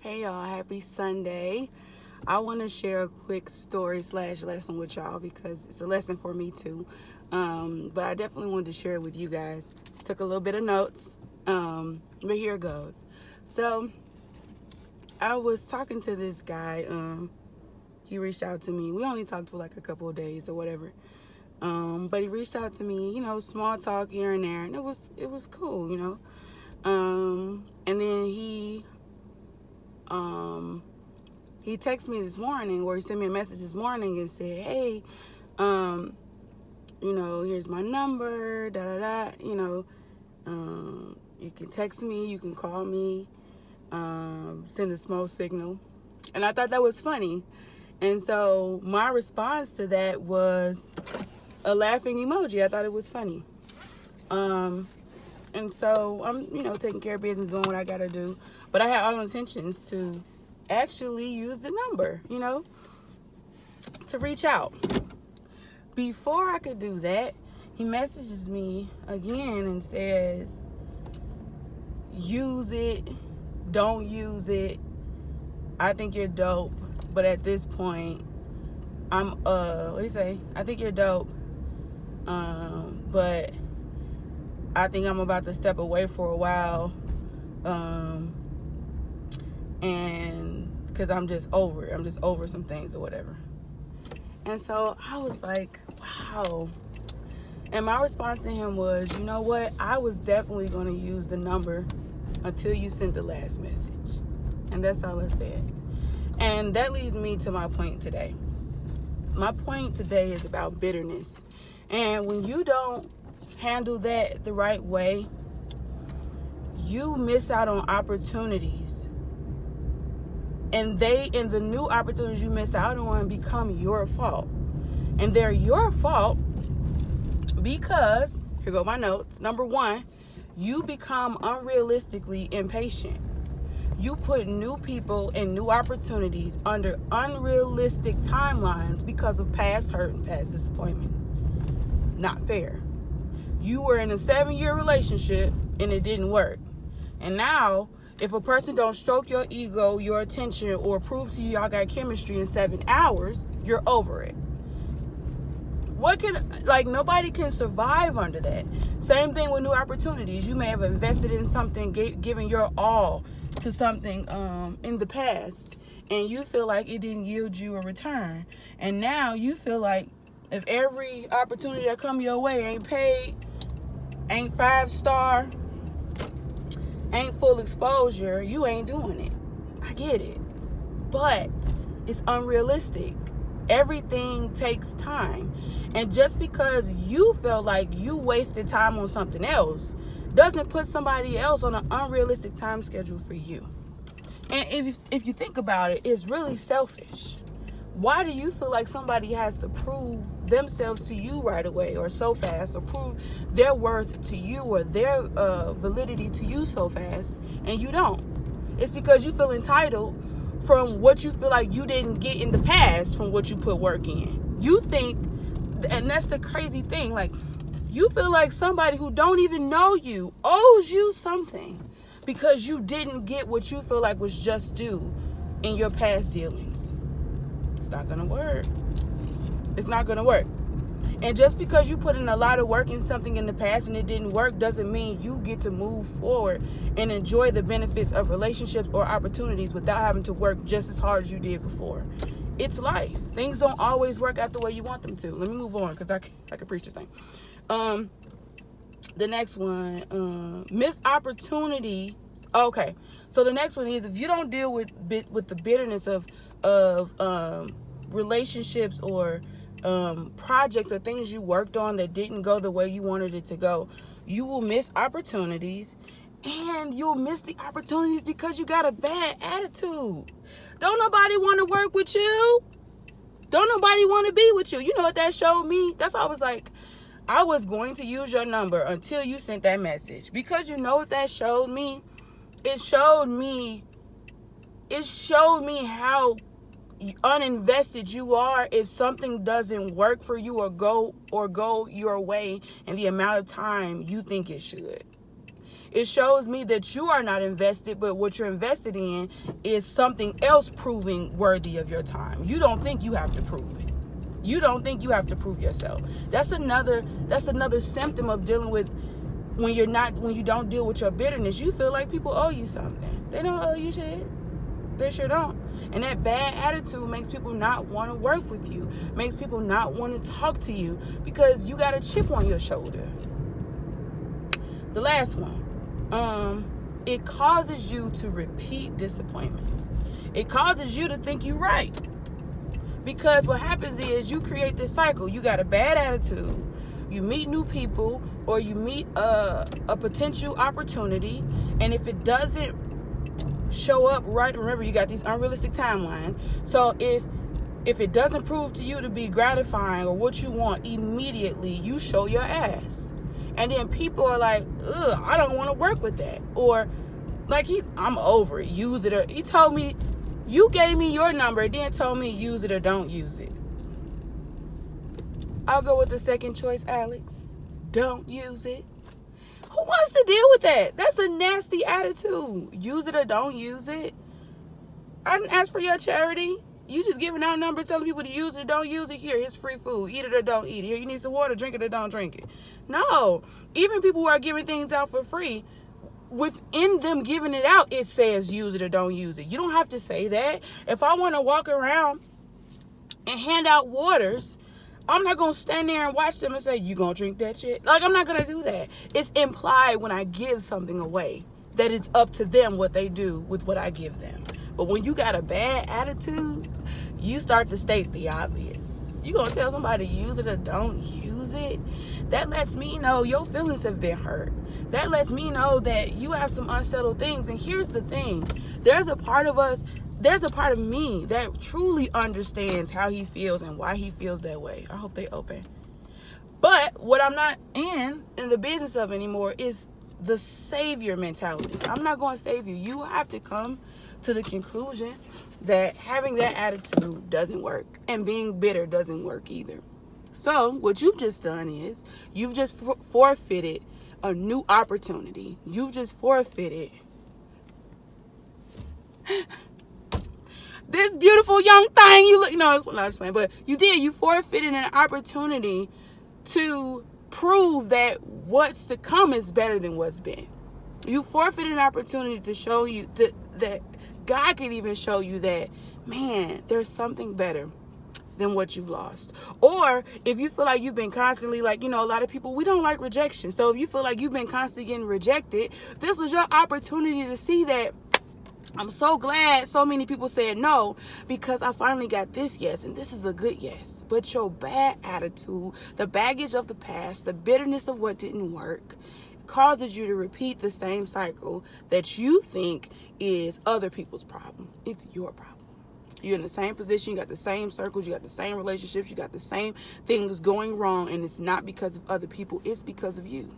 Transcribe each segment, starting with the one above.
Hey y'all, happy Sunday. I want to share a quick story / lesson with y'all because it's a lesson for me too. But I definitely wanted to share it with you guys. Took a little bit of notes, but here it goes. So I was talking to this guy. He reached out to me. We only talked for like a couple of days or whatever. But he reached out to me, small talk here and there, and it was cool, And then he texted me this morning, or he sent me a message this morning and said, hey, here's my number, you can text me, you can call me, send a smoke signal. And I thought that was funny. And so my response to that was a laughing emoji. I thought it was funny. And so I'm, taking care of business, doing what I gotta do. But I had all intentions to actually use the number, to reach out. Before I could do that, he messages me again and says, use it, don't use it. I think you're dope, but at this point, what do you say? I think you're dope, but I think I'm about to step away for a while, and because I'm just over it. I'm just over some things or whatever. And so I was like, wow. And my response to him was, you know what? I was definitely going to use the number until you sent the last message. And that's all I said. And that leads me to my point today. My point today is about bitterness. And when you don't handle that the right way, you miss out on opportunities. And the new opportunities you miss out on become your fault. And they're your fault because, here go my notes. Number one, you become unrealistically impatient. You put new people and new opportunities under unrealistic timelines because of past hurt and past disappointments. Not fair. You were in a 7-year relationship and it didn't work. And now, if a person don't stroke your ego, your attention, or prove to you y'all got chemistry in 7 hours, you're over it. Nobody can survive under that. Same thing with new opportunities. You may have invested in something, given your all to something in the past, and you feel like it didn't yield you a return. And now you feel like if every opportunity that come your way ain't paid, ain't 5-star, ain't full exposure, you ain't doing it. I get it. But it's unrealistic. Everything takes time. And just because you feel like you wasted time on something else doesn't put somebody else on an unrealistic time schedule for you. And if you think about it, it's really selfish. Why do you feel like somebody has to prove themselves to you right away or so fast, or prove their worth to you or their validity to you so fast, and you don't? It's because you feel entitled from what you feel like you didn't get in the past from what you put work in. You think, and that's the crazy thing, you feel like somebody who don't even know you owes you something because you didn't get what you feel like was just due in your past dealings. It's not gonna work. It's not gonna work. And just because you put in a lot of work in something in the past and it didn't work doesn't mean you get to move forward and enjoy the benefits of relationships or opportunities without having to work just as hard as you did before. It's life. Things don't always work out the way you want them to. Let me move on because I can preach this thing. The next one, missed opportunity. Okay, so the next one is, if you don't deal with the bitterness of relationships or projects or things you worked on that didn't go the way you wanted it to go, you will miss opportunities, and you'll miss the opportunities because you got a bad attitude. Don't nobody want to work with you. Don't nobody want to be with you. You know what that showed me? That's why I was like, I was going to use your number until you sent that message. Because you know what that showed me? It showed me how uninvested you are if something doesn't work for you or go your way in the amount of time you think it should. It shows me that you are not invested, but what you're invested in is something else proving worthy of your time. You don't think you have to prove it. You don't think you have to prove yourself. That's another symptom of dealing with when you don't deal with your bitterness. You feel like people owe you something. They don't owe you shit. They sure don't. And that bad attitude makes people not want to work with you, makes people not want to talk to you because you got a chip on your shoulder. The last one, it causes you to repeat disappointments. It causes you to think you're right. Because what happens is you create this cycle. You got a bad attitude, you meet new people, or you meet a potential opportunity, and if it doesn't show up right, remember you got these unrealistic timelines. So if it doesn't prove to you to be gratifying or what you want immediately, you show your ass. And then people are like, ugh, I don't want to work with that. Or like I'm over it, use it. Or he told me, you gave me your number, then told me use it or don't use it. I'll go with the second choice, Alex. Don't use it. Who wants to deal with that? That's a nasty attitude. Use it or don't use it. I didn't ask for your charity. You just giving out numbers telling people to use it or don't use it. Here, it's free food. Eat it or don't eat it. Here, you need some water. Drink it or don't drink it. No. Even people who are giving things out for free, within them giving it out, it says use it or don't use it. You don't have to say that. If I want to walk around and hand out waters, I'm not going to stand there and watch them and say, you going to drink that shit? Like, I'm not going to do that. It's implied when I give something away that it's up to them what they do with what I give them. But when you got a bad attitude, you start to state the obvious. You going to tell somebody to use it or don't use it? That lets me know your feelings have been hurt. That lets me know that you have some unsettled things. And here's the thing. There's a part of me that truly understands how he feels and why he feels that way. I hope they open. But what I'm not in the business of anymore is the savior mentality. I'm not going to save you. You have to come to the conclusion that having that attitude doesn't work and being bitter doesn't work either. So what you've just done is you've just forfeited a new opportunity. You've just forfeited this beautiful young thing. You look, no, it's not just playing, but you forfeited an opportunity to prove that what's to come is better than what's been. You forfeited an opportunity to show you that God can even show you that, man, there's something better than what you've lost. Or if you feel like you've been constantly, like, a lot of people, we don't like rejection. So if you feel like you've been constantly getting rejected, this was your opportunity to see that I'm so glad so many people said no, because I finally got this yes, and this is a good yes. But your bad attitude, the baggage of the past, the bitterness of what didn't work, causes you to repeat the same cycle that you think is other people's problem. It's your problem. You're in the same position, you got the same circles, you got the same relationships, you got the same things going wrong, and it's not because of other people, it's because of you.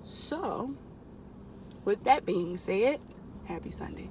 So, with that being said, happy Sunday.